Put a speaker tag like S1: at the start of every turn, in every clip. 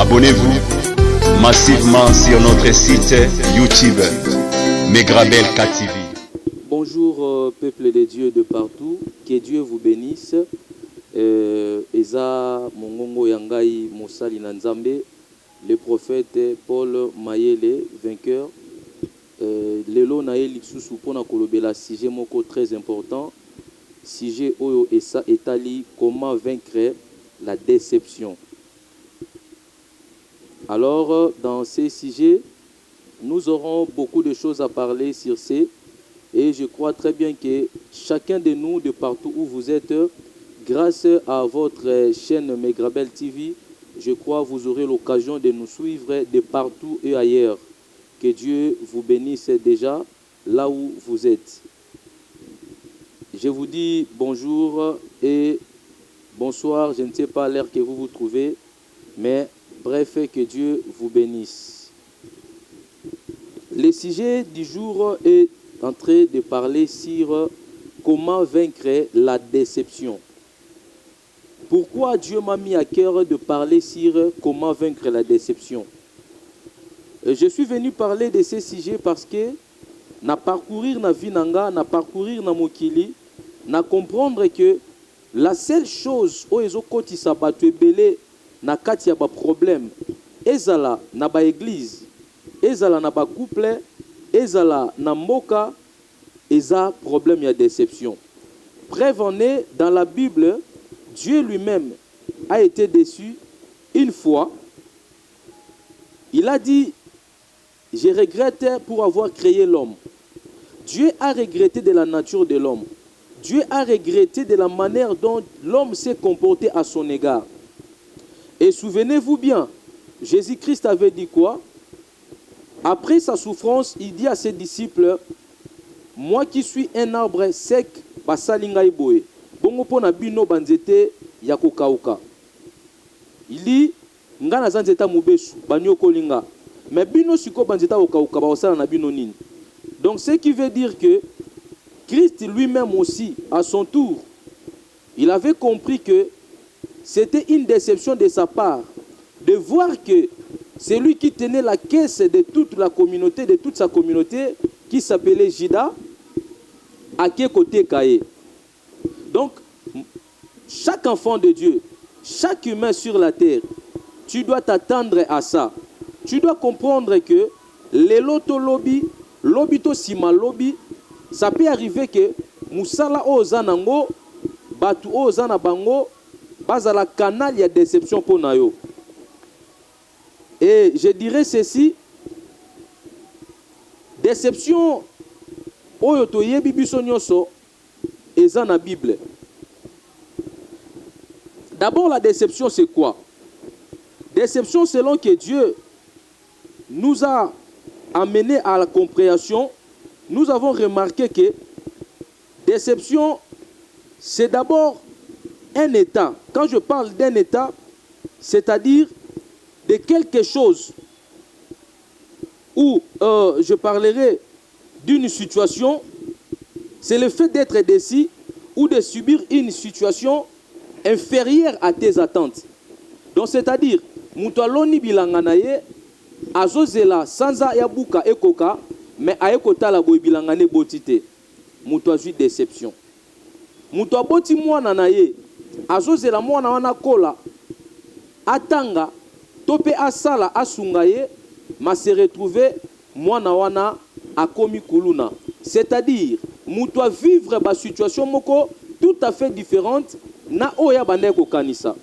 S1: Abonnez-vous massivement sur notre site YouTube, Megrabel KTV.
S2: Bonjour peuple de Dieu de partout, que Dieu vous bénisse. Eza Mongongo Yangai Mosali Nanzambe, le prophète Paul Mayele, vainqueur. Lelo naye lisusu pona kolobela sujet moko très important. Sujet oyo esa etali comment vaincre la déception. Alors dans ces sujets, nous aurons beaucoup de choses à parler sur ces. Et je crois très bien que chacun de nous, de partout où vous êtes, grâce à votre chaîne Megrabel TV, je crois que vous aurez l'occasion de nous suivre de partout et ailleurs. Que Dieu vous bénisse déjà là où vous êtes. Je vous dis bonjour et bonsoir. Je ne sais pas l'heure que vous vous trouvez, mais bref, que Dieu vous bénisse. Le sujet du jour est en train de parler sur comment vaincre la déception. Pourquoi Dieu m'a mis à cœur de parler sur comment vaincre la déception? Je suis venu parler de ces sujets parce que na parcourir na vie nanga, na parcourir na mokili, na comprendre que la seule chose où ezo koti sabato ebele na kati ya ba problème, ezala na ba église, ezala na ba couple, ezala na mboka, eza problème ya déception. Preuve en est, dans la Bible, Dieu lui-même a été déçu une fois. Il a dit: je regrette pour avoir créé l'homme. Dieu a regretté de la nature de l'homme. Dieu a regretté de la manière dont l'homme s'est comporté à son égard. Et souvenez-vous bien, Jésus-Christ avait dit quoi? Après sa souffrance, il dit à ses disciples: moi qui suis un arbre sec, basalingai boye. Bongo pona bino banzete ya kokauka. Il dit: ngana zanzeta mubesu, banyo kolinga. Mais bino siko banzeta okauka ba osala na bino nini. Donc ce qui veut dire que Christ lui-même aussi, à son tour, il avait compris que c'était une déception de sa part de voir que c'est lui qui tenait la caisse de toute la communauté, de toute sa communauté, qui s'appelait Judas, à quel côté Kaye. Donc, chaque enfant de Dieu, chaque humain sur la terre, tu dois t'attendre à ça. Tu dois comprendre que les loto lobby, lobito sima lobby, ça peut arriver que musala ozanango, batu ozana bango, bazala canal ya déception pour nayo. Et je dirais ceci: déception oyo toyebi biso nyonso eza na Bible. D'abord, la déception, c'est quoi? Déception, selon que Dieu nous a amené à la compréhension, nous avons remarqué que déception, c'est d'abord un état. Quand je parle d'un état, c'est-à-dire de quelque chose où je parlerai d'une situation, c'est le fait d'être déçu ou de subir une situation inférieure à tes attentes. Donc c'est-à-dire, mutaloni bilanganaye, azozela sanza yabuka ekoka, mais ayekota la boy bilangane botite. Mutazui déception. Mutaboti mwana naye, azozela mwana wana kola, atanga, tope asala asungaye, ma se retrouver mwana wana akomi kuluna. C'est-à-dire, mutoa vivre ba situation moko tout à fait différente na oya bandeko kanisa.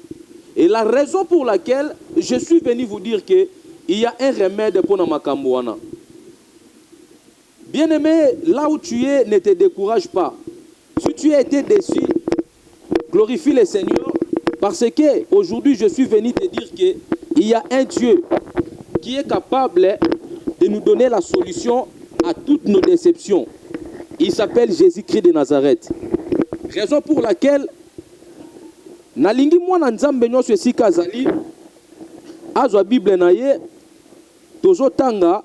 S2: Et la raison pour laquelle je suis venu vous dire que il y a un remède pour na makambo wana. Bien-aimé, là où tu es, ne te décourage pas. Si tu as été déçu, glorifie le Seigneur, parce que aujourd'hui je suis venu te dire que il y a un Dieu qui est capable de nous donner la solution à toutes nos déceptions. Il s'appelle Jésus-Christ de Nazareth. Raison pour laquelle nalingi mwana nzambe nyonso esika azali azwa Bible na ye tozotanga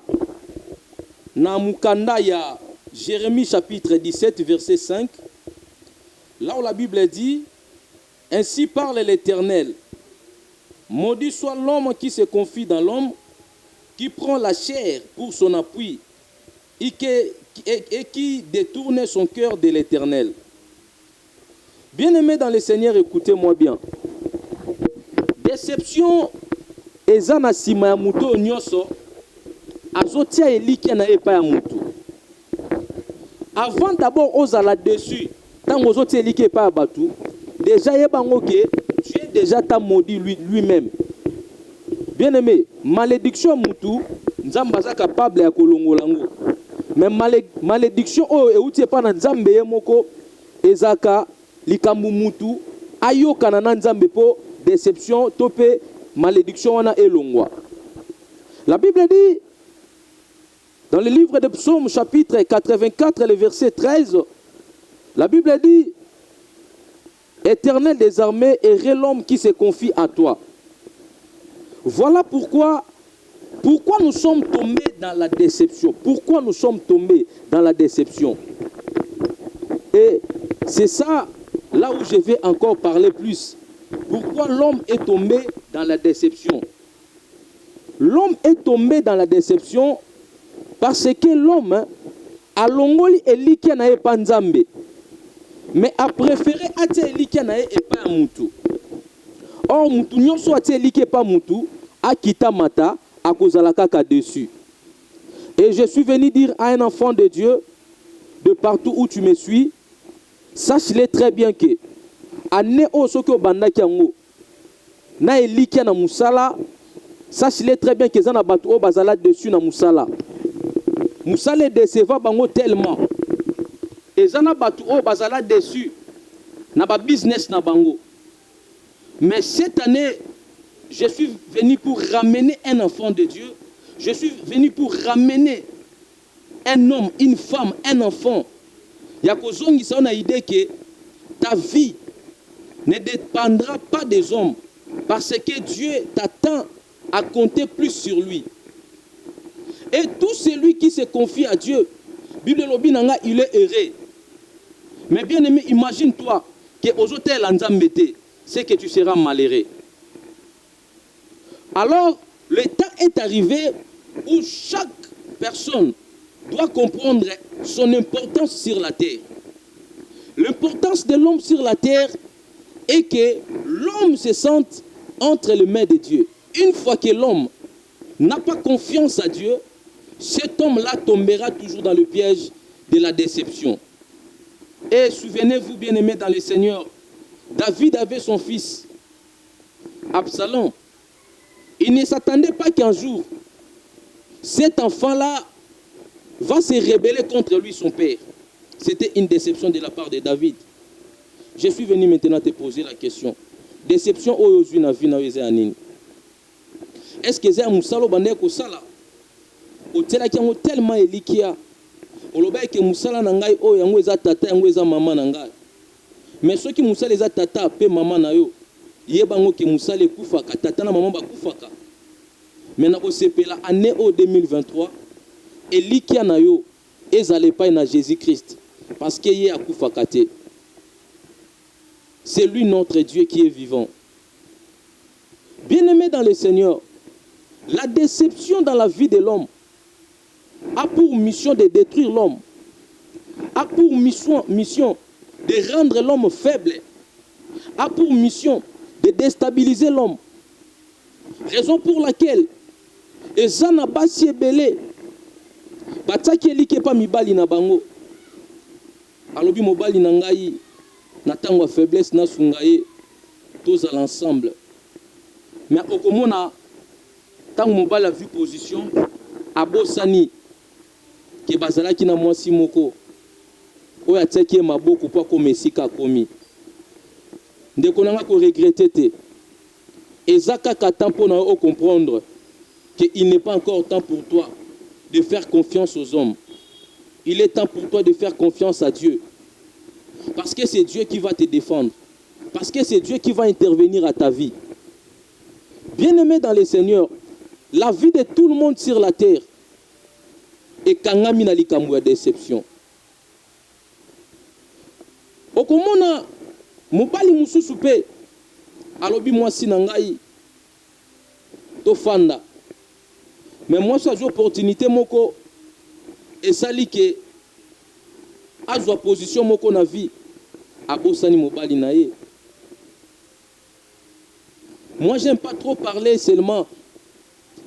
S2: na mukanda ya Jérémie chapitre 17 verset 5, là où la Bible dit: ainsi parle l'Éternel, Maudit soit l'homme qui se confie dans l'homme, qui prend la chair pour son appui et qui détourne son cœur de l'Éternel. Bien-aimés dans le Seigneur, écoutez-moi bien. Déception eza na sima ya mutu nyonso azotia eliki na epa ya mutu. Avant d'abord ozala dessus, tant ozotia eliki epa ya batu, déjà yebango ke Dieu déjà t'a maudit lui-même. Bien-aimé, malédiction mutu nzambe aza capable ya kolongola ngo. Mais malédiction oyo euti epa na nzambe ye moko ezaka likambu mutu ayokana na nzambe po déception tope malédiction wana elongwa. La Bible dit dans le livre de Psaumes chapitre 84 le verset 13, la Bible dit: Éternel des armées, est l'homme qui se confie à toi. Voilà pourquoi nous sommes tombés dans la déception. Pourquoi nous sommes tombés dans la déception? Et c'est ça, là où je vais encore parler plus. Pourquoi l'homme est tombé dans la déception? L'homme est tombé dans la déception parce que l'homme a longoli eliki na epa nzambe, mais a préféré atie eliki na epa mutu. Or mutu nyonso atie eliki epa mutu akita mata akozala kaka dessus. Et je suis venu dire à un enfant de Dieu, de partout où tu me suis, sache-le très bien que ane o soki obandaki yango na eliki na musala, sache-le très bien que zana batu o bazala dessus na musala. Musala déceva bango tellement. Et zana batu o bazala dessus na ba business na bango. Mais cette année, je suis venu pour ramener un enfant de Dieu. Je suis venu pour ramener un homme, une femme, un enfant. Yakozongi sa na idée que ta vie ne dépendra pas des hommes, parce que Dieu t'attend à compter plus sur lui. Et tout celui qui se confie à Dieu, Bible Lobinanga, il est heureux. Mais bien aimé, imagine-toi que aux hôtels en Zambété, c'est que tu seras malheureux. Alors, le temps est arrivé où chaque personne doit comprendre son importance sur la terre. L'importance de l'homme sur la terre est que l'homme se sente entre les mains de Dieu. Une fois que l'homme n'a pas confiance à Dieu, cet homme-là tombera toujours dans le piège de la déception. Et souvenez-vous, bien-aimés dans le Seigneur, David avait son fils, Absalom. Il ne s'attendait pas qu'un jour, cet enfant-là va se rebeller contre lui, son père. C'était une déception de la part de David. Je suis venu maintenant te poser la question. Déception aujourd'hui na vie na weze anini. Est-ce que c'est un musalo bande ko sala? O tela ki ngo tellement elikia. O loba ke musala na ngai o yango eza tata yango eza mama na ngai. Mais ceux qui musala eza tata pe mama na yo, yeba ngo ke musala ekufaka tata na mama ba kufaka. Mais na ko sepela année au 2023, elikia na yo ezale pa na Jésus-Christ parce que yé akufaka te. C'est lui notre Dieu qui est vivant. Bien-aimé dans le Seigneur, la déception dans la vie de l'homme a pour mission de détruire l'homme, a pour mission de rendre l'homme faible, a pour mission de déstabiliser l'homme. Raison pour laquelle ezana basi ebele bataki elike pa mibali na bango. Alobi mobali na ngai na tango faiblesse na sungaye tous à l'ensemble. Mais okomona tango mobali a vu position abosani ke bazalaki na mwasi moko oyo atiaki maboko po akomesika akomi. Ndeko nanga ko regretter te. Ezaka kata mpona o comprendre qu'il n'est pas encore temps pour toi de faire confiance aux hommes. Il est temps pour toi de faire confiance à Dieu. Parce que c'est Dieu qui va te défendre. Parce que c'est Dieu qui va intervenir à ta vie. Bien-aimé dans le Seigneur, la vie de tout le monde sur la terre est kangami na likambo ya déception. Okomona mobali mususu pe alobi mwasi na ngai fanda. Mais moi, ça j'ai opportunité moko et ça li que a position moko na vie a bosani mobali na ye. Moi, j'aime pas trop parler seulement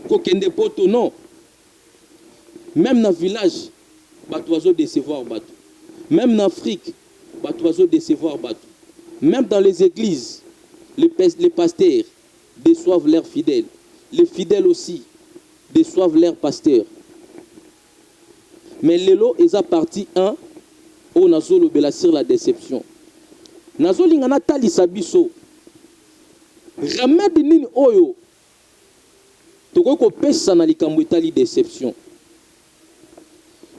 S2: kokende poto, non. Même dans le village, bato oiseaux décevoir bato. Même en Afrique, bato oiseaux décevoir bato. Même dans les églises, les pasteurs déçoivent leurs fidèles. Les fidèles aussi déçoivent leurs pasteurs. Mais lelo est à partie 1 où nazo lobela sur la déception. Nazo lingana tali sabiso. Remède nini oyo. Toko ko pesa na likambo etali déception.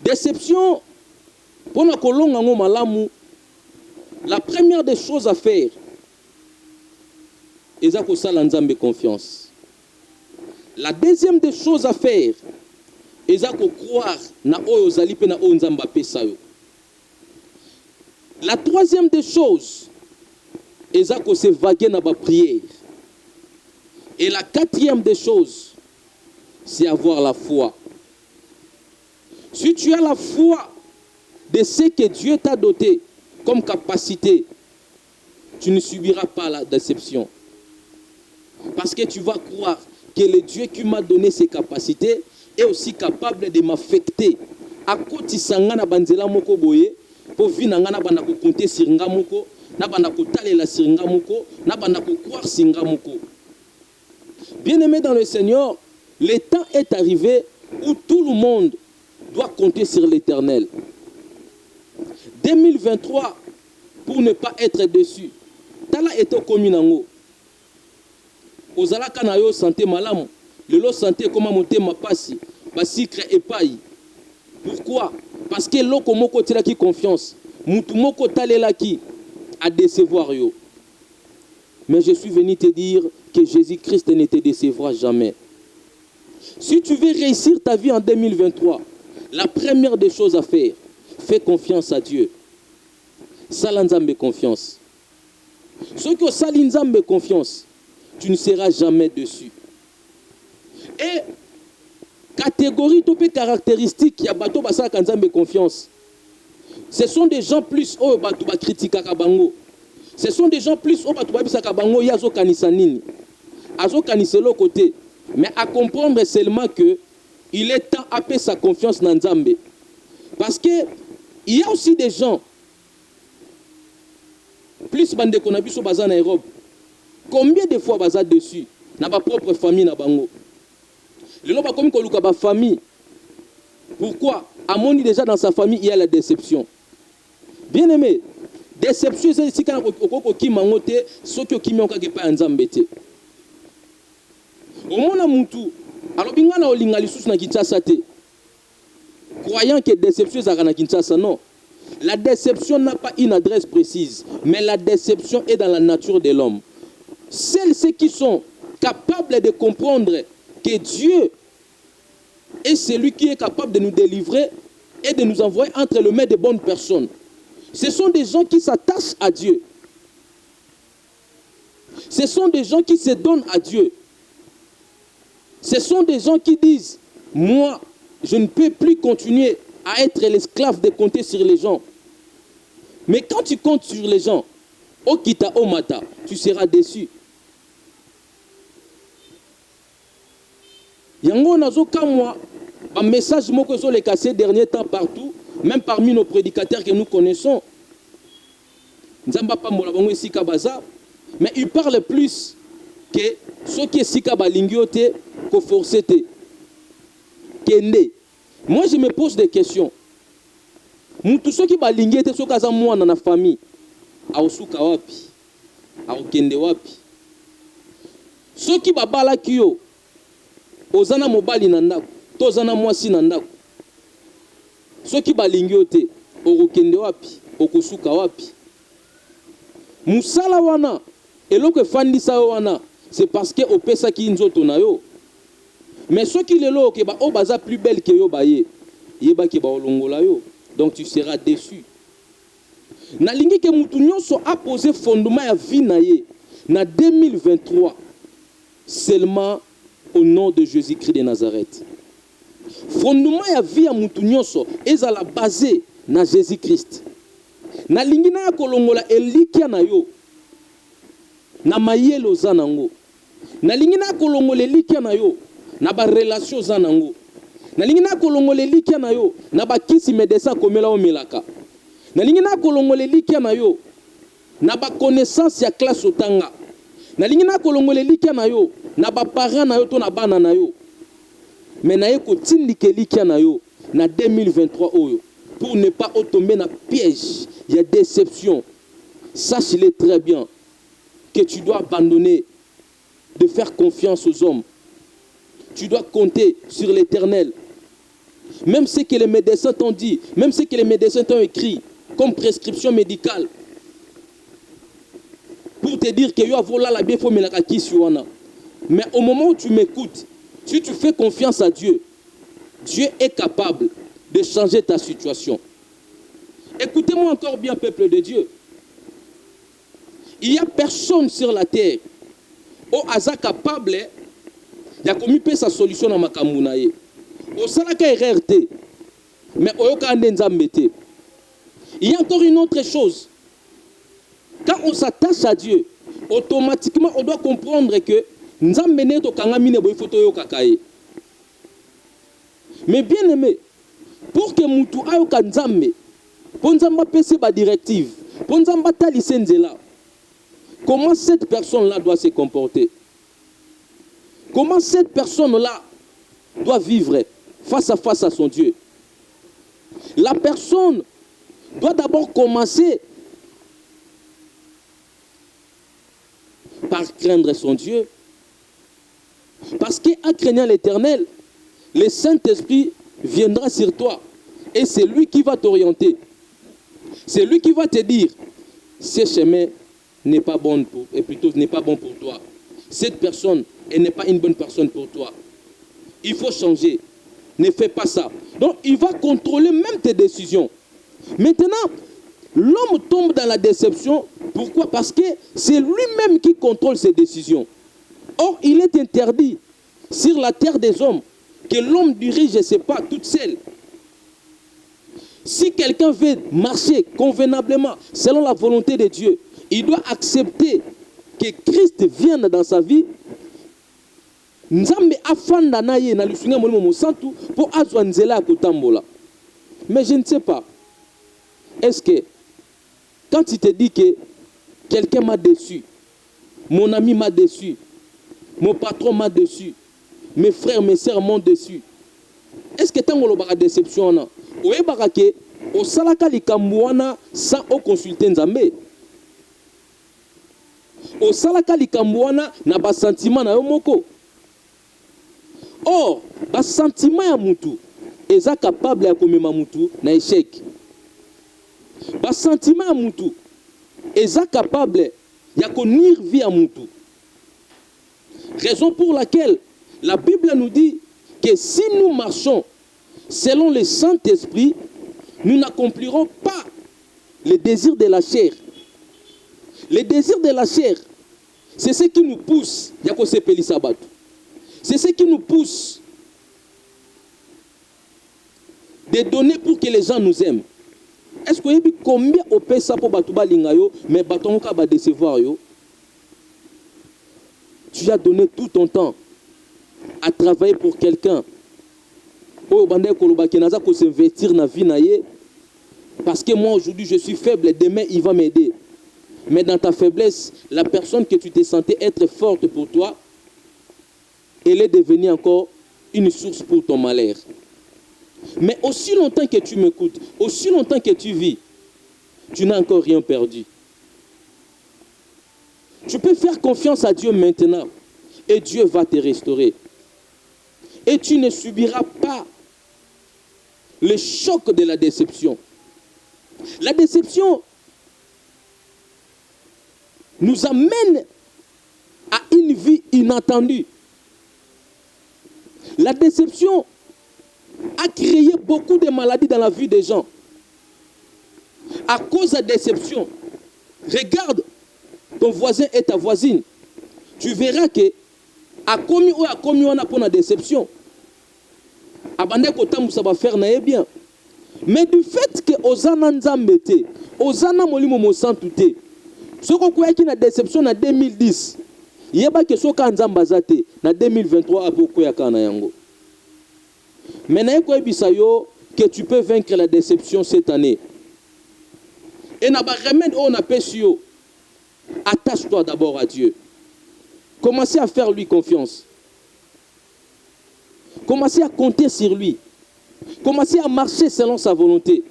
S2: Déception pour na kolonga ngo malamu. La première des choses à faire est à kosala nzambe confiance. La deuxième des choses à faire est à croire na oyo zali pe na oyo nzamba pesa yo. La troisième des choses est à se vaguer na ba prière. Et la quatrième des choses, c'est avoir la foi. Si tu as la foi de ce que Dieu t'a doté comme capacité, tu ne subiras pas la déception. Parce que tu vas croire que le Dieu qui m'a donné ces capacités est aussi capable de m'affecter. À côté sangana banzela moko boye, pour vina ngana bana ko compter sur nga moko, na bana ko talela sur nga moko, na bana ko croire sur nga moko. Bien-aimés dans le Seigneur, le temps est arrivé où tout le monde doit compter sur l'Éternel. 2023, pour ne pas être déçu, tala eto kominango. Ozala kana yo santé malamu, lelo santé koma monter ma pasi, ba sikre epai. Pourquoi? Parce que loko moko tela ki confiance, mutu moko talela ki a décevoir yo. Mais je suis venu te dire que Jésus-Christ ne te décevra jamais. Si tu veux réussir ta vie en 2023, la première des choses à faire, fais confiance à Dieu. Salanzambe confiance. Ceux qui ont salinzambe confiance, tu ne seras jamais dessus. Et catégorie topé caractéristique qui a bateau basa kanzambe confiance. Ce sont des gens plus oh bateau ba critique akabango. Ce sont des gens plus oh bateau ba bisa kabango yazo kanisa nini. Azo kaniselo côté, mais à comprendre seulement que il est temps à payer sa confiance dans Nzambe. Parce que il y a aussi des gens plus bande qu'on a vu sur bazar en Europe. Combien de fois bazar dessus na ba propre famille na bango. Le loba comme ko luka ba famille. Pourquoi? Amoni déjà dans sa famille il y a la déception. Bien aimé, déception c'est si kana okoko ki mangote soki okimi okage pa Nzambe te. Au monde mutu alors bingana olinga lisusu na Kinshasa te. Croyant que déception est à Kinshasa, non. La déception n'a pas une adresse précise, mais la déception est dans la nature de l'homme. Celles ceux qui sont capables de comprendre que Dieu est celui qui est capable de nous délivrer et de nous envoyer entre les mains de bonnes personnes. Ce sont des gens qui s'attachent à Dieu. Ce sont des gens qui se donnent à Dieu. Ce sont des gens qui disent, moi, je ne peux plus continuer à être l'esclave de compter sur les gens. Mais quand tu comptes sur les gens, Okita Omata, tu seras déçu. Yango nazo kamwa, un message moko zo le cassé dernier temps partout, même parmi nos prédicateurs que nous connaissons. Nzamba pa mola bango esika baza, mais il parle plus que ceux qui esika balingiote ko forcete. Kende. Moi je me pose des questions. Mutu soki balingete soki aza mwana na famille, ausuka wapi? Aukende wapi? Soki babala kiyo ozana mobali na ndako, tozana mwasi na ndako. Soki balingiote okende wapi? Okusuka wapi? Musala wana eloko fandisa wana, c'est parce que opesa ki nzoto na yo. Mais ceux qui lelo ke ba o baza plus belle que yo baye, yeba ke ba olongola yo. Donc tu seras déçu. Na lingi ke mutu nyonso a posé fondement ya vie na ye na 2023 seulement au nom de Jésus-Christ de Nazareth. Fondement ya vie ya mutu nyonso ezala basé na Jésus-Christ. Na lingina ya kolongola elikia na yo na mayelo za nango. Na lingina ya kolongola elikia na yo na ba relation za nango. Na lingina ya kolongola elikia na yo na ba kisi medesa komela o melaka. Na lingina ya kolongola elikia na yo na ba connaissance ya classe otanga. Na lingina kolongola likia na yo na ba parents na yo to na bana na yo. Mais na yeko tindike likia na yo na 2023 oyo pour ne pas tomber na piège, il y a déception. Sache-le très bien que tu dois abandonner de faire confiance aux hommes. Tu dois compter sur l'Éternel. Même ce que les médecins t'ont dit, même ce que les médecins t'ont écrit comme prescription médicale, pour te dire que yo avola la bien faut me la wana. Mais au moment où tu m'écoutes, si tu fais confiance à Dieu, Dieu est capable de changer ta situation. Écoutez-moi encore bien, peuple de Dieu. Il n'y a personne sur la terre au hasard capable de commis sa solution dans ma kamounaye. Au salaka RRT, mais au nzambete. Il y a encore une autre chose. Quand on s'attache à Dieu, automatiquement on doit comprendre que nzambene to kangamine boy photo yo kakaye. Mais bien aimé, pour que mutu ayo kanzambe, pour nzamba pese ba directive, pour nzamba tali senzela, comment cette personne-là doit se comporter? Comment cette personne-là doit vivre face à son Dieu? La personne doit d'abord commencer par craindre son Dieu. Parce qu'en craignant l'Éternel, le Saint-Esprit viendra sur toi. Et c'est lui qui va t'orienter. C'est lui qui va te dire, ce chemin n'est pas bon pour, et plutôt n'est pas bon pour toi. Cette personne, elle n'est pas une bonne personne pour toi. Il faut changer. Ne fais pas ça. Donc, il va contrôler même tes décisions. Maintenant, l'homme tombe dans la déception. Pourquoi? Parce que c'est lui-même qui contrôle ses décisions. Or, il est interdit sur la terre des hommes que l'homme dirige ses pas toute seule. Si quelqu'un veut marcher convenablement selon la volonté de Dieu, il doit accepter que Christ vienne dans sa vie. Nzambe afanda na ye na lusunga molimo mosantu po azwa nzela kotambola. Mais je ne sais pas. Est-ce que quand il te dit que quelqu'un m'a déçu, mon ami m'a déçu, mon patron m'a déçu, mes frères, mes sœurs m'ont déçu, est-ce que tant qu'on a déception na oye barake au salaka likambuana sans au consulter nzambe? Au salaka likambuana na ba sentiment na yo moko. Or, ba sentiment ya mutu eza capable ya komema mutu na échec. Ba sentiment ya mutu eza capable ya konir vie ya mutu. Raison pour laquelle la Bible nous dit que si nous marchons selon le Saint-Esprit, nous n'accomplirons pas les désirs de la chair. Les désirs de la chair, c'est ce qui nous pousse, c'est ce qui nous pousse de donner pour que les gens nous aiment. Est-ce que vous savez combien on paie ça pour Batouba Lingayo, mais Batonka va décevoir yo? Tu as donné tout ton temps à travailler pour quelqu'un. Oh, bandé koloba kenaza ko s'investir na vie na ye. Parce que moi aujourd'hui je suis faible, demain il va m'aider. Mais dans ta faiblesse, la personne que tu te sentais être forte pour toi, elle est devenue encore une source pour ton malheur. Mais aussi longtemps que tu m'écoutes, aussi longtemps que tu vis, tu n'as encore rien perdu. Tu peux faire confiance à Dieu maintenant et Dieu va te restaurer. Et tu ne subiras pas le choc de la déception. La déception nous amène à une vie inattendue. La déception a créé beaucoup de maladies dans la vie des gens. À cause de la déception, regarde ton voisin et ta voisine. Tu verras que akomi oyo akomi wana pour la déception. Abandé kotambu ça va faire na bien. Mais du fait que ozana nzambe te, ozana molimo mosantu te. Soko koyaki na déception na 2010. Yeba ke soka nzamba azate na 2023 aboko ya kana yango. Mais na ko ebisa yo que tu peux vaincre la déception cette année. Et na ba remède on appelle yo. Attache-toi d'abord à Dieu. Commencez à faire lui confiance. Commencez à compter sur lui. Commencez à marcher selon sa volonté.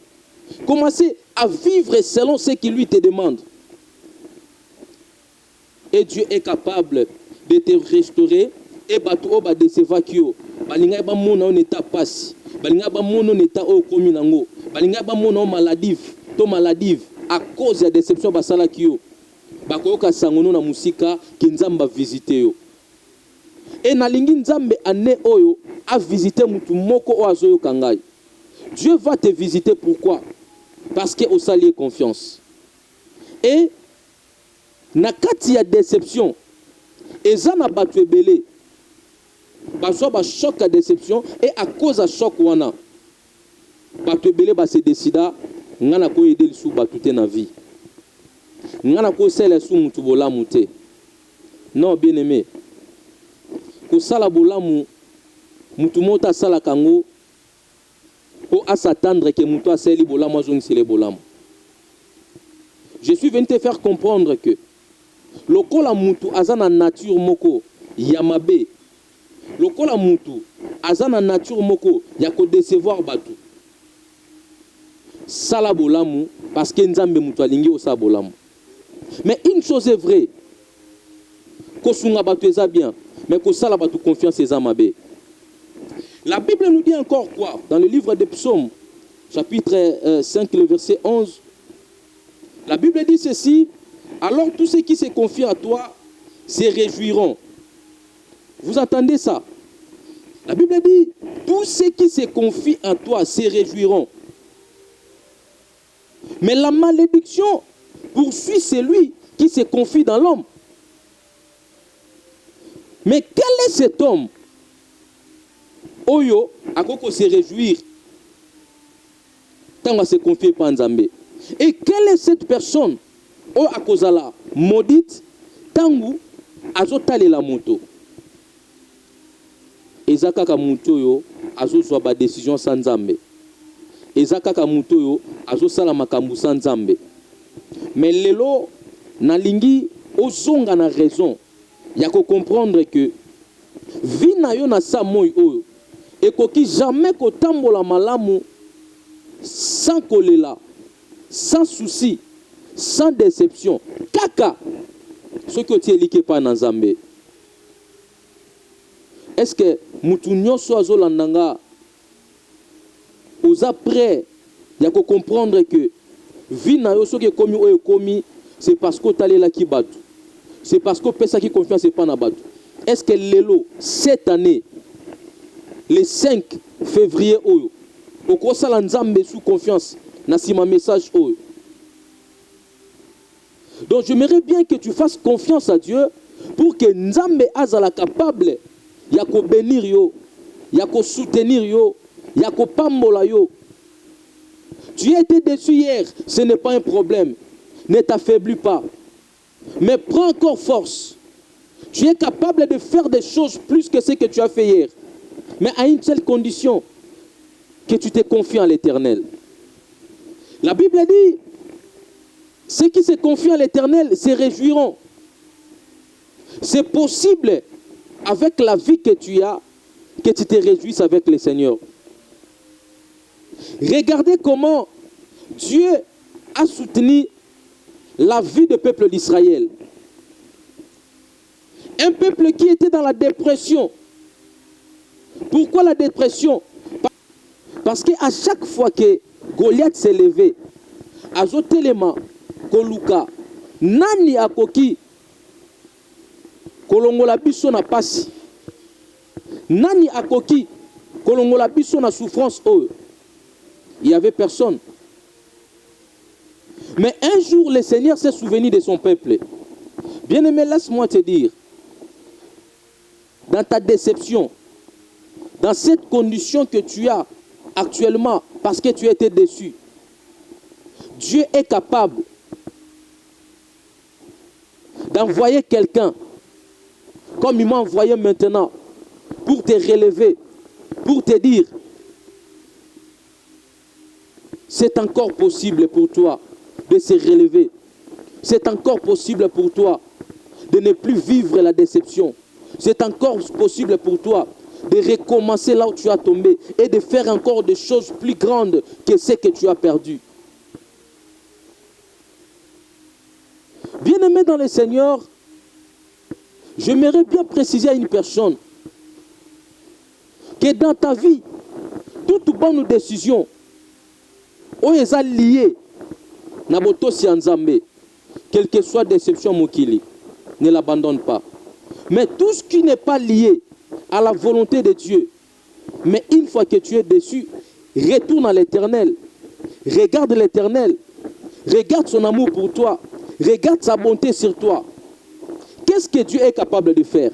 S2: Commencez à vivre selon ce qu'il lui te demande. Et Dieu est capable de te restaurer et bato ba décevoir kio. Balinga ba mona on état passe. Balinga ba mona on état au kominango. Balinga ba mona maladive, to maladive à cause de la déception basala kio. Bakoyoka sangono na musika ki nzamba visiter yo. Et na lingi nzambe ane oyo a visiter mutu moko o azoyo kangai. Dieu va te visiter pourquoi? Parce que osali confiance. Et na kati ya déception eza na bato ebele bazwa ba choc à déception et à cause à choc wana bato ebele ba se décida ngana ko aider lisu bato te na vie ngana ko sela su mutu bolamu te. Non bien aimé, ko sala bolamu mutu mota sala kango po a s'attendre que mutu aseli bolamu azongisele bolamu. Je suis venu te faire comprendre que lokola mutu azana nature moko ya mabe, lokola mutu azana nature moko ya ko décevoir batu, sala bolamu parce que nzambe mutu alingi osa bolamu. Mais une chose est vraie, kosunga batu eza bien, mais ko sala batu confiance eza mabe. La Bible nous dit encore quoi? Dans le livre des Psaumes, chapitre 5, le verset 11, la Bible dit ceci: alors tous ceux qui se confient à toi se réjouiront. Vous entendez ça? La Bible dit, tous ceux qui se confient à toi se réjouiront. Mais la malédiction poursuit celui qui se confie dans l'homme. Mais quel est cet homme? Oyo, akoko se réjouir. Tant se confier par Nzambe. Et quelle est cette personne? O akozala maudite tangu azotale la moto. Ezakaka moto yo azozwa ba décision sans Nzambe. Ezakaka moto yo azosala makambu sans Nzambe. Mais lelo nalingi ozonga na raison ya ko comprendre que vie na yo na sa moy oyo ekoki jamais kotambola malamu sans kolela, sans souci, sans déception. Kaka ce que tu es lié par Nzambe. Est-ce que mutu nyonso azolandanga oza prêt ya ko comprendre que vie na yo soki komi oyo komi c'est parce que talela ki batu, c'est parce que pesa ki confiance pas na batu. Est-ce que lelo cette année le 5 février oyo okosala Nzambe sous confiance na sima message oyo? Donc j'aimerais bien que tu fasses confiance à Dieu pour que Nzambe azala capable ya ko bénir yo, ya ko soutenir yo, ya ko pambola yo. Tu as été déçu hier, ce n'est pas un problème. Ne t'affaiblis pas. Mais prends encore force. Tu es capable de faire des choses plus que ce que tu as fait hier. Mais à une seule condition, que tu te confies en l'Éternel. La Bible dit, ceux qui se confient en l'Éternel se réjouiront. C'est possible, avec la vie que tu as, que tu te réjouisses avec le Seigneur. Regardez comment Dieu a soutenu la vie du peuple d'Israël. Un peuple qui était dans la dépression. Pourquoi la dépression? Parce qu'à chaque fois que Goliath s'est levé, azotelema koluka nani akoki kolongola biso na pasi, nani akoki kolongola biso na souffrance oyo. Il n'y avait personne. Mais un jour, le Seigneur s'est souvenu de son peuple. Bien-aimé, laisse-moi te dire, dans ta déception, dans cette condition que tu as actuellement, parce que tu as été déçu, Dieu est capable d'envoyer quelqu'un, comme il m'a envoyé maintenant, pour te relever, pour te dire, c'est encore possible pour toi de se relever. C'est encore possible pour toi de ne plus vivre la déception. C'est encore possible pour toi de recommencer là où tu as tombé et de faire encore des choses plus grandes que ce que tu as perdu. Bien-aimé dans le Seigneur, j'aimerais bien préciser à une personne que dans ta vie, toute bonne décision, où est liée, quelle que soit déception mokili, ne l'abandonne pas. Mais tout ce qui n'est pas lié à la volonté de Dieu, mais une fois que tu es déçu, retourne à l'Éternel. Regarde l'Éternel. Regarde son amour pour toi. Regarde sa bonté sur toi. Qu'est-ce que Dieu est capable de faire?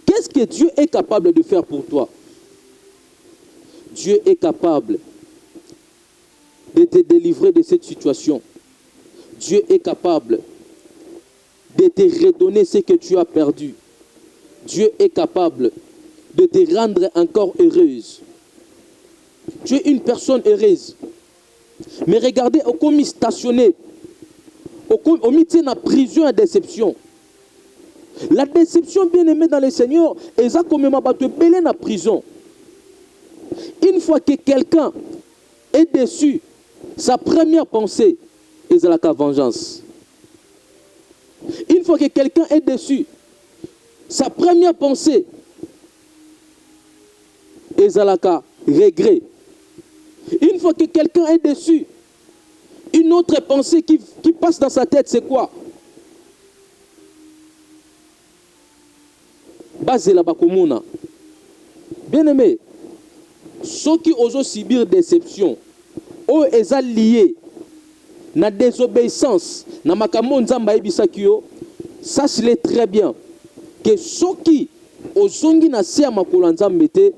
S2: Qu'est-ce que Dieu est capable de faire pour toi? Dieu est capable de te délivrer de cette situation. Dieu est capable de te redonner ce que tu as perdu. Dieu est capable de te rendre encore heureuse. Tu es une personne heureuse. Mais regardez, au commis stationné, au métier de la prison à déception. La déception, bien aimée dans le Seigneur, est comme belé na prison. Une fois que quelqu'un est déçu, sa première pensée est la vengeance. Une fois que quelqu'un est déçu, sa première pensée est la regret. Une fois que quelqu'un est déçu, une autre pensée qui passe dans sa tête, c'est quoi? Basé bakomuna. Bien aimé, ceux qui osent subir déception, eux est lié na désobéissance, na makambo nzamba ebisakio, sache-le très bien que ceux qui osongi na se makolo nzambe te,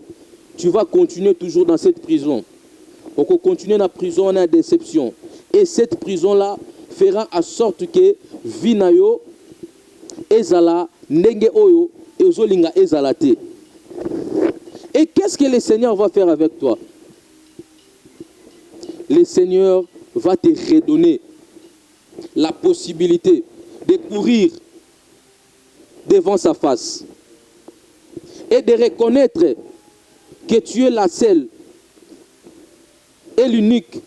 S2: tu vas continuer toujours dans cette prison. On va continuer dans la prison, on a déception. Et cette prison-là fera en sorte que Vinayo, Ezala, Nenge Oyo, et Ozolinga Ezalate. Et qu'est-ce que le Seigneur va faire avec toi? Le Seigneur va te redonner la possibilité de courir devant sa face et de reconnaître que tu es la seule et l'unique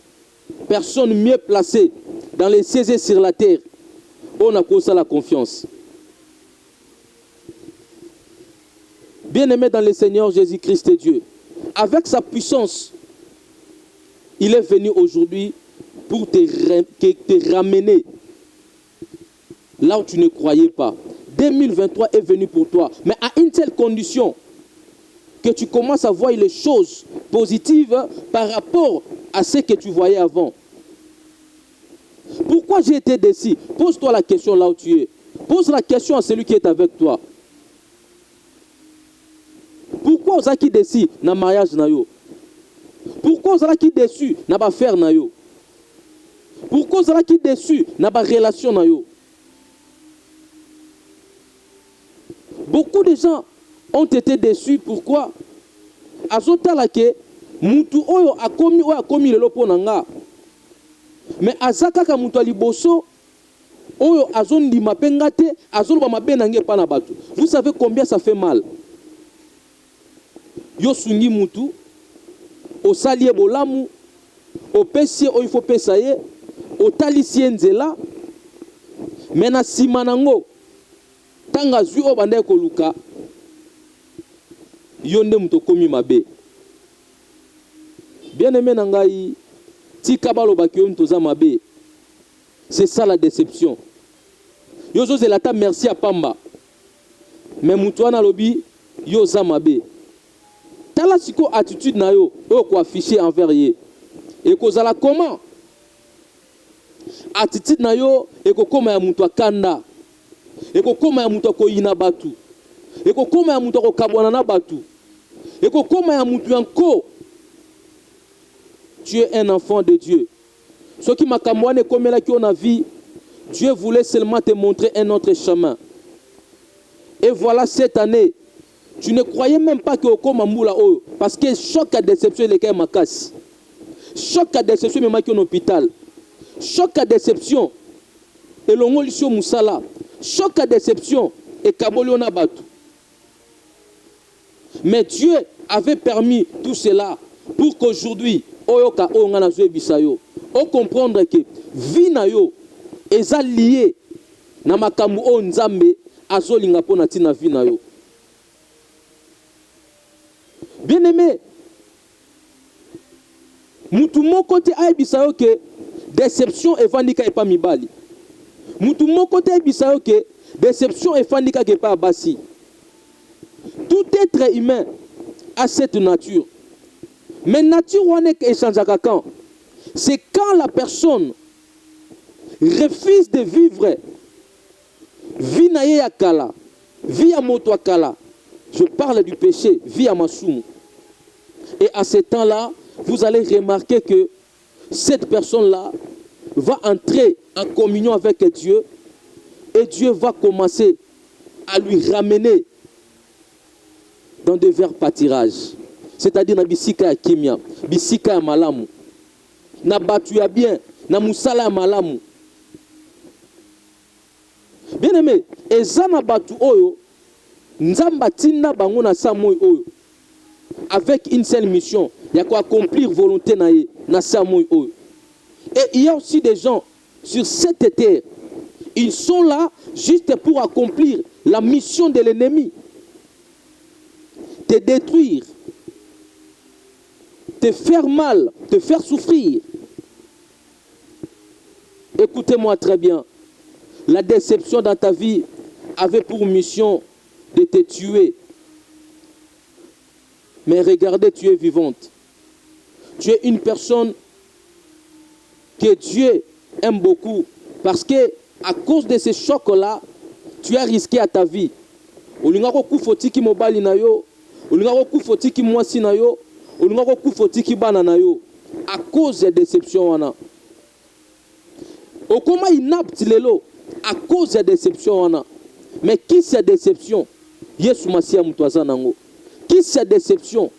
S2: personne mieux placée dans les cieux et sur la terre. On a causé la confiance. Bien-aimé dans le Seigneur Jésus-Christ et Dieu, avec sa puissance, il est venu aujourd'hui pour te ramener là où tu ne croyais pas. 2023 est venu pour toi, mais à une telle condition que tu commences à voir les choses positives par rapport à ce que tu voyais avant. Pourquoi j'ai été déçu? Pose-toi la question là où tu es. Pose la question à celui qui est avec toi. Pourquoi vous êtes déçu dans le mariage? Pourquoi vous êtes déçu dans l'affaire? Pourquoi vous êtes déçu dans la relation? Beaucoup de gens ont été déçus. Pourquoi? Azotala ke mutu oyo akomi lelo ponanga. Mais azaka ka mutu aliboso oyo azondima pengate azoloba mabe nange pa na batu. Vous savez combien ça fait mal? Yo sungi mutu osali bolamu opesi oyo faut pesa ye otalisi nzela mena simanango tanga zui o banda koluka yonde muto komi mabe. Bien-aimé nangai, tika baloba ki on toza mabe. C'est ça la déception. Yozo zelata merci à Pamba. Mais mutu wana lobi yo za mabe. Tala siko attitude na yo ko afficher envers ye. Et kozala comment? Attitude na yo e ko koma ya mutu akanda. E ko koma ya mutu ko yina batu. Et que comme ya mutu akokabwana na batu. Et que comme ya mutu yanko. Tu es un enfant de Dieu. Ce qui m'a kamouane comme là qui on a vu, Dieu voulait seulement te montrer un autre chemin. Et voilà cette année, tu ne croyais même pas que Okoma Moula O, parce que choc à déception les cas ma casse. Choc à déception même qui en hôpital. Choc à déception et l'ongolissio Moussala. Choc à déception et Kaboli on a battu. Mais Dieu avait permis tout cela pour qu'aujourd'hui Oyoka Ongana Zoé Bisayo, on comprendre que vie na yo est lié na makambu o nzambe azolinga pona tina vie na yo. Bien aimé, mutu moko te aibisayo que déception evandika et pas mibali. Mutu moko te aibisayo que déception evandika et pas basi. Tout être humain a cette nature. Mais nature on est échange à quand? C'est quand la personne refuse de vivre vie na ye ya kala, vie à moto kala. Je parle du péché, vie à Massoum. Et à ce temps-là, vous allez remarquer que cette personne-là va entrer en communion avec Dieu et Dieu va commencer à lui ramener dans des verts pâtirages. C'est-à-dire na bisika ya kimia, bisika ya malamu, na batu ya bien, na musala ya malamu. Bien aimé, eza na batu oyo, nzamba tinda bango na samoy oyo, avec une seule mission, il y a quoi accomplir volonté na samoy oyo. Et il y a aussi des gens sur cette terre, ils sont là juste pour accomplir la mission de l'ennemi. Te détruire, te faire mal, te faire souffrir. Écoutez-moi très bien. La déception dans ta vie avait pour mission de te tuer. Mais regardez, tu es vivante. Tu es une personne que Dieu aime beaucoup. Parce que à cause de ces chocs-là, tu as risqué à ta vie. Olingako kufoti ki mobali na yo, olingako kufoti ki mwasi na yo, olingako kufoti ki bana na yo. À cause de déception wana. Okoma inapte lelo à cause de déception wana. Mais qui c'est déception? Yesu Masia mutwaza nango. Qui c'est déception?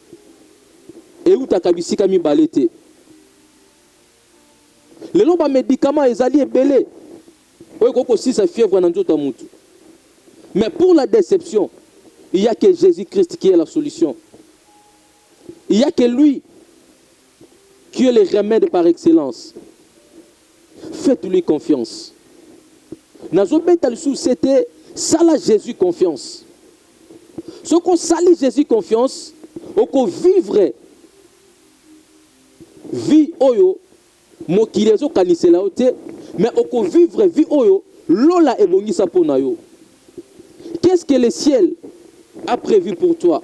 S2: Et où ta kabisika mi balete. Lelo ba médicament ezali ebele. Oyo koko si sa fièvre na nzoto mutu. Mais pour la déception, il n'y a que Jésus-Christ qui est la solution. Il n'y a que lui qui est le remède par excellence. Faites-lui confiance. C'était ça la Jésus confiance. Ce qu'on salit Jésus confiance, on peut vivre vie oyo mokilezo kanisela ote, mais on peut vivre vie oyo lola ebongisa pona yo. Qu'est-ce que le ciel a prévu pour toi?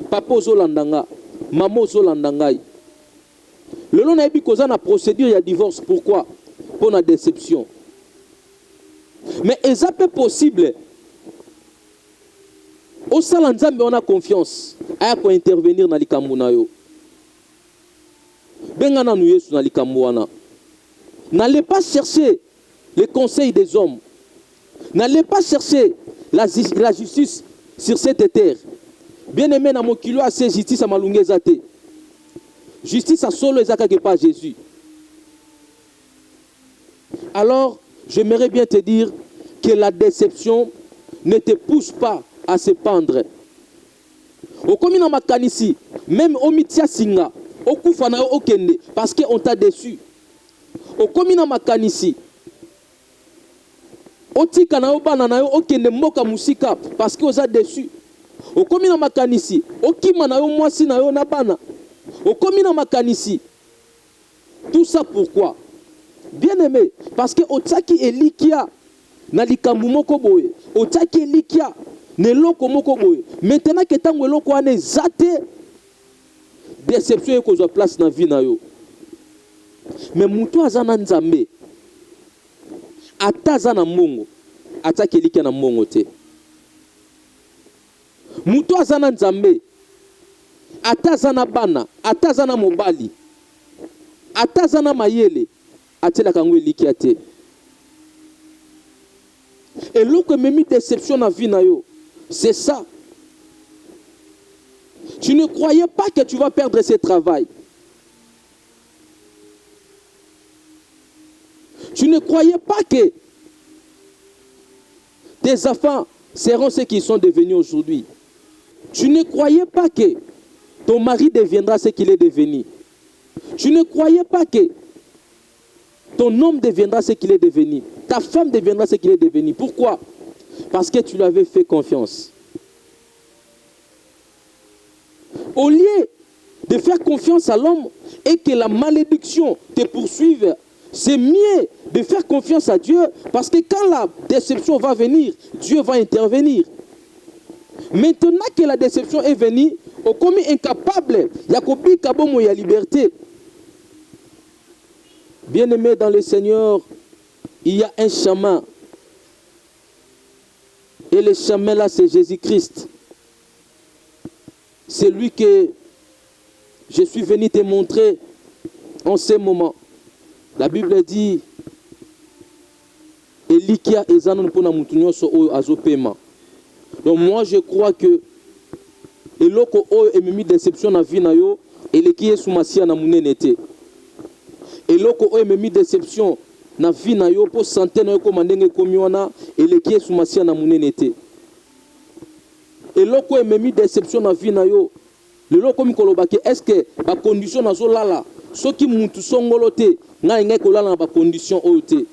S2: Papa Zolandanga, maman Zolandangai. Le long n'a pas causé la procédure, il y a divorce. Pourquoi? Pour la déception. Mais est-ce peu possible? Au Salanzambe, on a confiance. À quoi intervenir dans les Kambunayo. Bengana nous dans les Kambouana. N'allez pas chercher les conseils des hommes. N'allez pas chercher la justice sur cette terre. Bien aimé, dans mon kilo, assez justice à Malungezate. Justice à solo et pas Jésus. Alors, j'aimerais bien te dire que la déception ne te pousse pas à se pendre. Au commun makanisi, même au mitia singa, au koufana au kende, parce qu'on t'a déçu. Au commun makanisi, au tikana au banana au kende moka musika, parce qu'on t'a déçu. Au commun makanisi, au kimana au mwasi na yo na bana. Au commun makanisi. Tout ça pourquoi? Bien aimé, parce que otaki elikia na likambu moko boye, otaki elikia ne loko moko boye. Maintenant que tango loko ane zate déception ko zo place na vie na yo. Mais muto azana nzambe, ata azana mbongo, ataki eliki na mbongo te. Mutu azana nzambe, atazana bana, atazana mobali, atazana mayele, atela kango eliki te. Et l'autre me mis déception na vie na yo, c'est ça. Tu ne croyais pas que tu vas perdre ce travail. Tu ne croyais pas que tes enfants seront ceux qui sont devenus aujourd'hui. Tu ne croyais pas que ton mari deviendra ce qu'il est devenu. Tu ne croyais pas que ton homme deviendra ce qu'il est devenu. Ta femme deviendra ce qu'il est devenu. Pourquoi? Parce que tu lui avais fait confiance. Au lieu de faire confiance à l'homme et que la malédiction te poursuive, c'est mieux de faire confiance à Dieu, parce que quand la déception va venir, Dieu va intervenir. Maintenant que la déception est venue, au commis incapable, Yakobi Kabomo y a liberté. Bien-aimé dans le Seigneur, il y a un chemin. Et le chemin là, c'est Jésus-Christ. C'est lui que je suis venu te montrer en ce moment. La Bible dit Elikia ezanon pona mutunyo so oyo azopema. Donc moi je crois que eloko oyo ememi déception na vie na yo eleki Yesu Masia na munene te. Eloko oyo ememi déception na vie na yo po santé na yo ko mandenge komi wana eleki Yesu Masia na munene te. Eloko ememi déception na vie na yo lelo komi kolobaki est-ce que ba condition na zo lala soki mutu songolo te ngai ngai kolala na ba condition oyo te.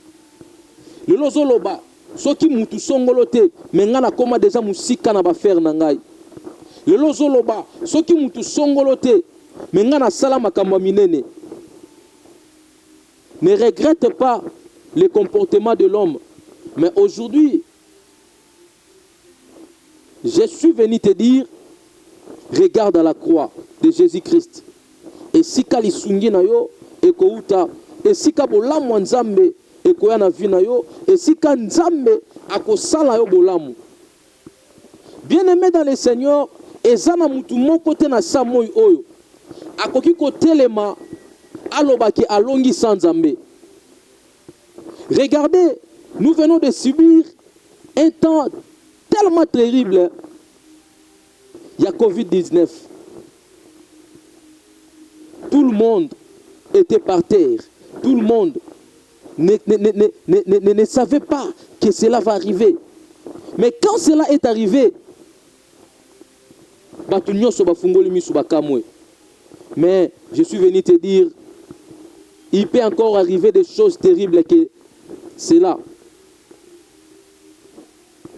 S2: Lelo zoloba soki mutu songolo te menga na koma déjà musika na ba faire na ngai. Lelo zoloba soki mutu songolo te menga na sala makambo minene. Ne regrette pas le comportement de l'homme, mais aujourd'hui je suis venu te dire, regarde à la croix de Jésus-Christ. Et si ka lisungi na yo ekouta, et si ka bolamu nzambe ekoya na vie na yo, et si ka nzambe akosala yo bolamu. Bien-aimé dans le Seigneur, ezana mutu moko te na sa moi oyo akoki kotelema alobaki alongi sans nzambe. Regardez, nous venons de subir un temps tellement terrible. Il y a Covid-19. Tout le monde était par terre. Tout le monde ne savait pas que cela va arriver. Mais quand cela est arrivé, mais je suis venu te dire, il peut encore arriver des choses terribles que cela.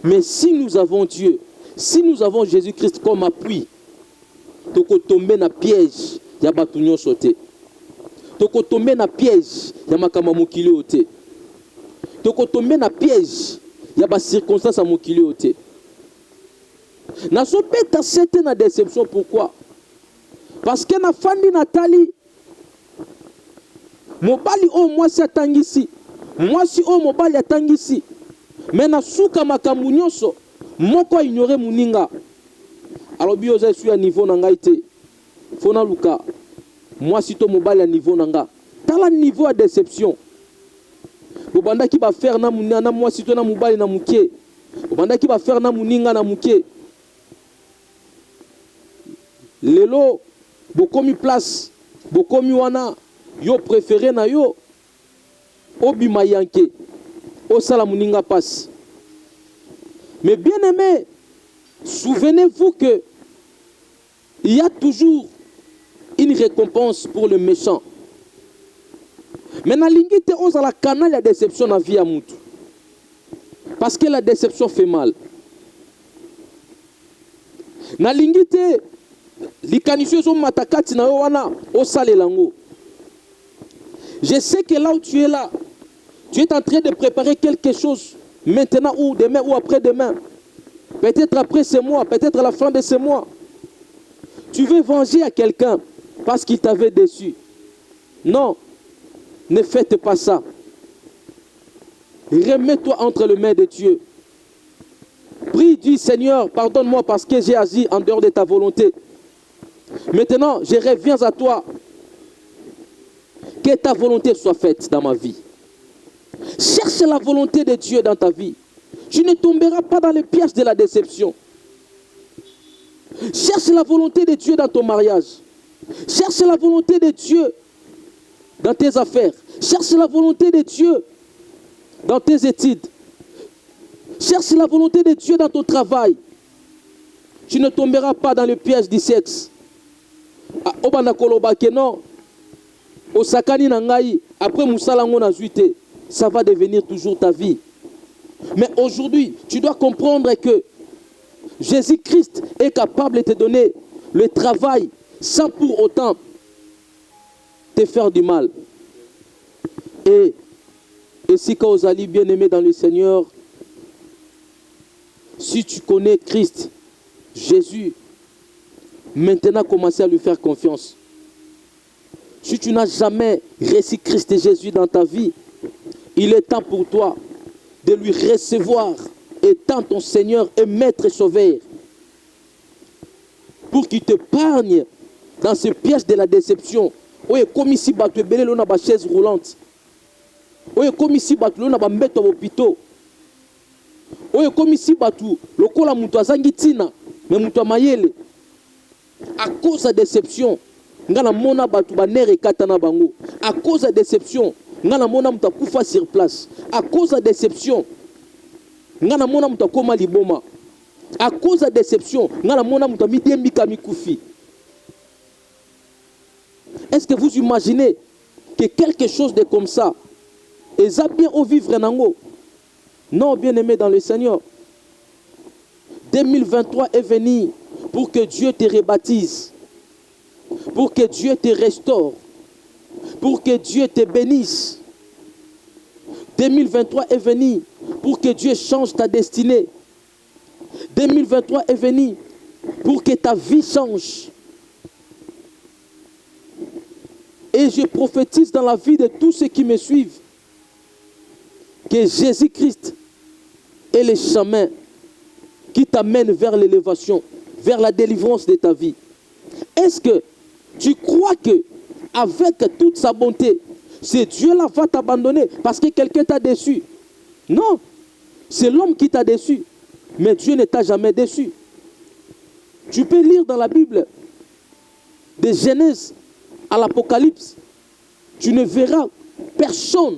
S2: Mais si nous avons Dieu, si nous avons Jésus-Christ comme appui, toko tomber na piège ya batunyo sauté. Toko tomber na piège ya makama mokili oté. Toko tomber na piège ya ba circonstance à mokili oté. Na so peta c'était na déception. Pourquoi? Parce que na fandi Nathalie mobali o mwasi atangisi, mwasi o mobali atangisi, mais na suka makambu nyonso moko ignorer muninga. Alors bio za su ya niveau na ngai te. Fona luka mwasi to mobali ya niveau na nga. Tala niveau ya déception. Bobanda ki ba faire na munina na mwasi to na mobali na muke. Bobanda ki ba faire na muninga na muke. Lelo bokomi place, bokomi wana yo préféré na yo obima yanke o sala muninga passe. Mais bien aimé, souvenez-vous que il y a toujours une récompense pour le méchant. Mais na lingite oza la canal la déception na vie à mutu. Parce que la déception fait mal. Na lingite likanisho zo matakati na yo wana o sale lango. Je sais que là où tu es là, tu es en train de préparer quelque chose maintenant ou demain ou après-demain. Peut-être après ce mois, peut-être à la fin de ce mois. Tu veux venger à quelqu'un parce qu'il t'avait déçu. Non, ne faites pas ça. Remets-toi entre les mains de Dieu. dis Seigneur, pardonne-moi parce que j'ai agi en dehors de ta volonté. Maintenant, je reviens à toi. Que ta volonté soit faite dans ma vie. Cherche la volonté de Dieu dans ta vie. Tu ne tomberas pas dans le piège de la déception. Cherche la volonté de Dieu dans ton mariage. Cherche la volonté de Dieu dans tes affaires. Cherche la volonté de Dieu dans tes études. Cherche la volonté de Dieu dans ton travail. Tu ne tomberas pas dans le piège du sexe. Après ça va devenir toujours ta vie. Mais aujourd'hui, tu dois comprendre que Jésus-Christ est capable de te donner le travail sans pour autant te faire du mal. Et si quand vous allez bien aimé dans le Seigneur, si tu connais Christ, Jésus, maintenant commencez à lui faire confiance. Si tu n'as jamais reçu Christ et Jésus dans ta vie, il est temps pour toi de lui recevoir étant ton Seigneur et Maître et Sauveur. Pour qu'il t'épargne dans ce piège de la déception. Oui, comme ici, tu es belé, on a une chaise roulante. Oui, comme ici, on a un bête au hôpital. Oui, comme ici, le col a moutou azangitina, mais moutou mayele. À cause de la déception, ngana mona batu banere katana bango. À cause de la déception, ngana mona moutou kufa sur place. À cause de la déception, ngana mona moutou koma liboma. À cause de la déception, ngana mona moutou midembi kamikufi. Est-ce que vous imaginez que quelque chose de comme ça, et ça bien au vivre nango? Non, bien aimé dans le Seigneur. 2023 est venu pour que Dieu te rebaptise, pour que Dieu te restaure, pour que Dieu te bénisse. 2023 est venu pour que Dieu change ta destinée. 2023 est venu pour que ta vie change. Et je prophétise dans la vie de tous ceux qui me suivent que Jésus-Christ est le chemin qui t'amène vers l'élévation, vers la délivrance de ta vie. Est-ce que tu crois que avec toute sa bonté, ce Dieu-là va t'abandonner parce que quelqu'un t'a déçu? Non, c'est l'homme qui t'a déçu, mais Dieu ne t'a jamais déçu. Tu peux lire dans la Bible, de Genèse à l'Apocalypse, tu ne verras personne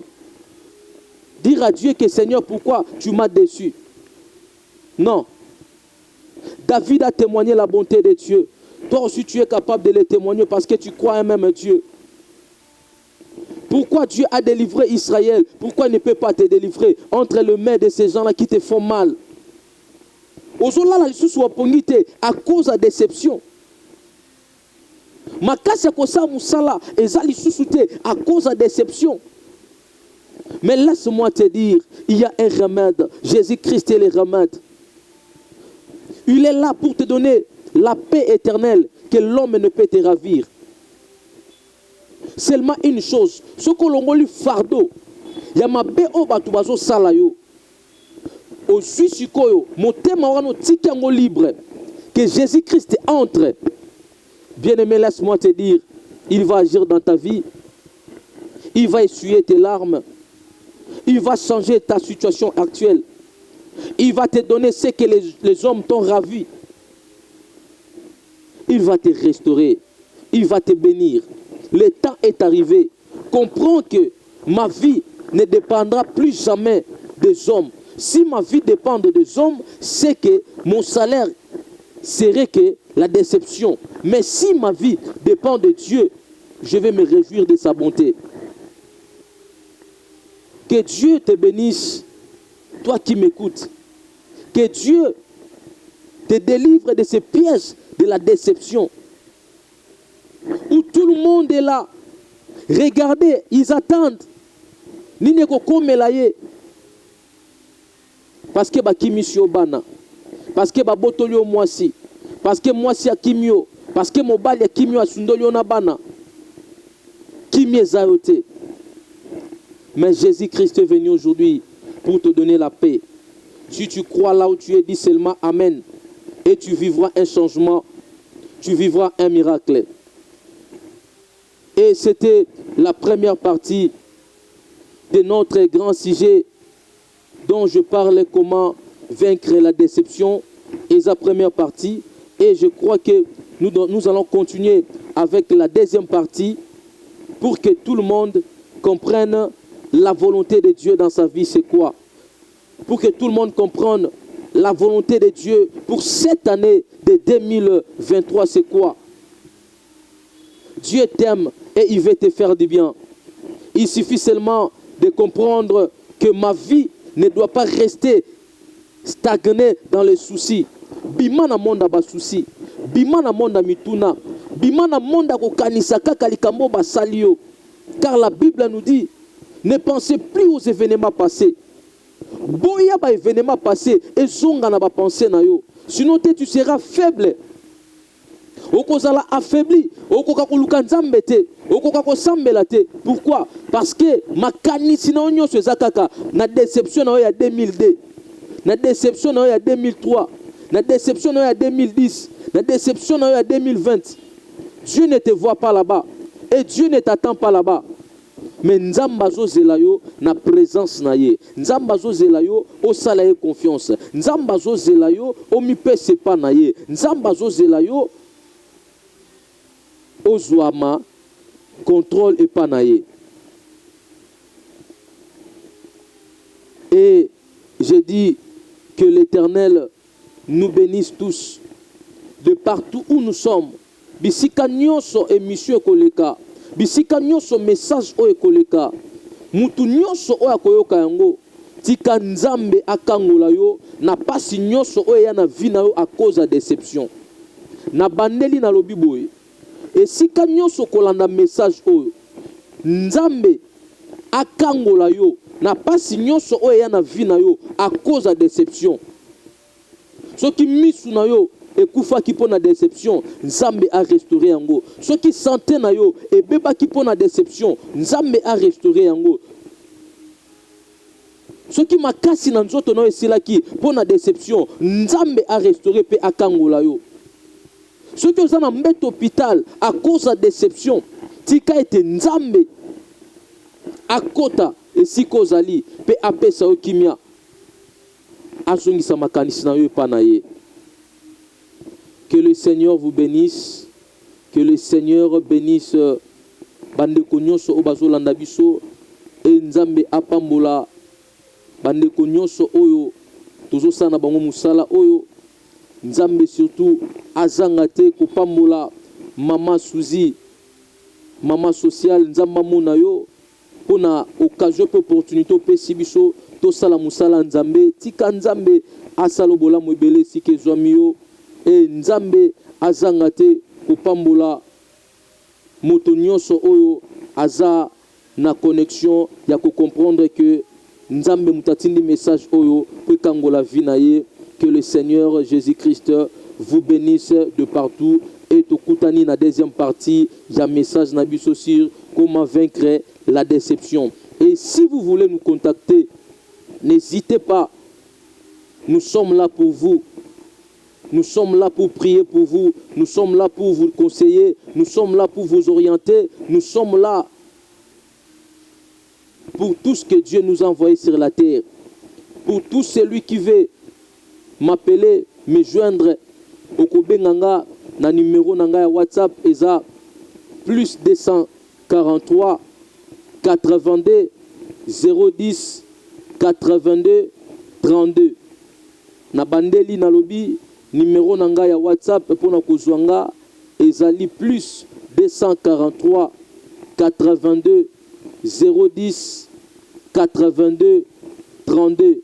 S2: dire à Dieu que Seigneur, pourquoi tu m'as déçu? Non. David a témoigné la bonté de Dieu. Toi aussi tu es capable de le témoigner parce que tu crois en même Dieu. Pourquoi Dieu a délivré Israël? Pourquoi il ne peut pas te délivrer entre les mains de ces gens-là qui te font mal? À cause de la déception. Makasi kosa musala ezali susute à cause de la déception. Mais laisse-moi te dire, il y a un remède. Jésus-Christ est le remède. Il est là pour te donner la paix éternelle que l'homme ne peut te ravir. Seulement une chose, ce que l'on lui fardeau, il y a ma paix au batubazo salayo. Au suicikoyo, mon thème wano tikango libre, que Jésus-Christ entre. Bien-aimé, laisse-moi te dire, il va agir dans ta vie, il va essuyer tes larmes, il va changer ta situation actuelle, il va te donner ce que les hommes t'ont ravi, il va te restaurer, il va te bénir. Le temps est arrivé. Comprends que ma vie ne dépendra plus jamais des hommes. Si ma vie dépend des hommes, c'est que mon salaire serait que la déception. Mais si ma vie dépend de Dieu, je vais me réjouir de sa bonté. Que Dieu te bénisse, toi qui m'écoutes. Que Dieu te délivre de ces pièges de la déception. Où tout le monde est là. Regardez, ils attendent. Nineko komelaye. Parce que bakimisio bana. Parce que babotolio mwasi. Parce que mwasi akimio. Parce que mobali akimio asundolio na bana. Kimi ezayote. Mais Jésus-Christ est venu aujourd'hui pour te donner la paix. Si tu crois là où tu es, dis seulement Amen. Et tu vivras un changement, tu vivras un miracle. Et c'était la première partie de notre grand sujet dont je parlais, comment vaincre la déception, et sa première partie. Et je crois que nous allons continuer avec la deuxième partie pour que tout le monde comprenne la volonté de Dieu dans sa vie, c'est quoi. Pour que tout le monde comprenne la volonté de Dieu pour cette année de 2023, c'est quoi. Dieu t'aime et il veut te faire du bien. Il suffit seulement de comprendre que ma vie ne doit pas rester stagnée dans les soucis. Bimana monda ba souci, bimana monda mituna, bimana monda ko kanisa kaka likambo ba salio. Car la Bible nous dit, ne pensez plus aux événements passés. Boya ba événements passés et zonga na ba pensée na yo. Sinon tu seras faible. Okozala affaibli, okoka koluka nzambe te, okoka kosambela te. Pourquoi? Parce que makanisi na onyo se zakaka na déception na yo ya 2002, na déception na yo ya 2003, na déception na yo ya 2010, na déception na yo ya 2020. Dieu ne te voit pas là-bas et Dieu ne t'attend pas là-bas. Mais nzamba zo zela yo na présence na ye. Nzamba zo zela yo o sala ye confiance. Nzamba zo zela yo o mi pese pa na ye. Nzamba zo zela yo Ozouama, contrôle et panaye. Et j'ai dit que l'Éternel nous bénisse tous, de partout où nous sommes. Bisika nyonso émission koleka, bisika nyonso message o koleka, mutu nyonso o akoyoka yango, tika nzambe akangola yo, na pasi nyonso o ya na vie na yo à cause de déception. Na bandeli na lobi boye. Et si kanyo sokolanda message oyo nzambe akangola yo na pasi nyonso oyo ya na vie na yo à cause de déception, soki misu na yo ekufaki mpo na déception, nzambe a restauré yango. Soki santé na yo ebebaki mpo na déception, nzambe a restauré yango. Soki makasi na nzoto na yo esilaki mpo na déception, nzambe a restauré pe akangola yo. Ceux qui ont mis hôpital à cause de déception, tika ete nzambe akota et si kozali pe apesa o kimia azongisa makanisi na yo pa na ye. Que le Seigneur vous bénisse, que le Seigneur bénisse bandeko nyonso o bazolanda biso et nzambe apambola bandeko nyonso oyo tozosana bango musala oyo. Nzambe surtout azangate kopambola mama Suzy, mama sociale nzamba mona yo pona occasion pe opportunité pe sibiso to sala musala nzambe tika nzambe asalo bola mwebele sike zwami yo e nzambe azangate kopambola moto nyonso oyo aza na connexion ya ko comprendre que nzambe mutatindi message oyo pe kangola vie na ye. Que le Seigneur Jésus-Christ vous bénisse de partout. Et au Koutani, la deuxième partie, il y a un message nabiso sur comment vaincre la déception. Et si vous voulez nous contacter, n'hésitez pas. Nous sommes là pour vous. Nous sommes là pour prier pour vous. Nous sommes là pour vous conseiller. Nous sommes là pour vous orienter. Nous sommes là pour tout ce que Dieu nous a envoyé sur la terre. Pour tout celui qui veut m'appeler, me joindre au Kobenganga, na numéro nanga ya WhatsApp eza plus 243 82 010 82 32. Na bandeli na lobi numéro nanga ya WhatsApp pour na kozwanga ezali plus 243 82 010 82 32.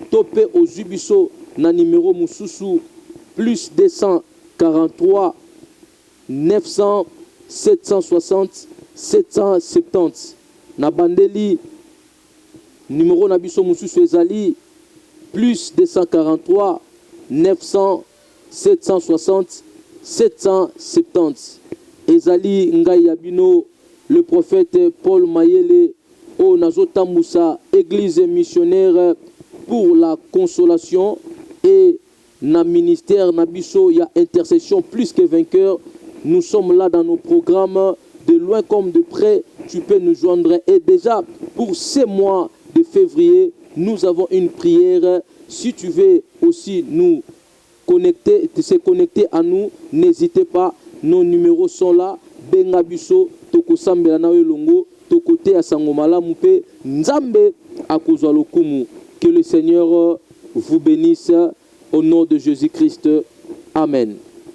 S2: Topé aux Zubiso na numéro Moussousou plus 243 900 760 770. Na bandeli numéro Nabiso Moussousou ezali plus 243 900 760 770. Ezali ngai yabino le prophète Paul Mayele o Nazota Moussa église missionnaire pour la consolation et na ministère Nabiso, il y a intercession plus que vainqueur. Nous sommes là dans nos programmes, de loin comme de près, tu peux nous joindre. Et déjà, pour ces mois de février, nous avons une prière. Si tu veux aussi nous connecter, se connecter à nous, n'hésitez pas. Nos numéros sont là. Bengabiso, Toko Sambela na Longo, Toko Te Asangomala Moupe, Nzambe Akozwa Lokumu. Que le Seigneur vous bénisse au nom de Jésus-Christ. Amen.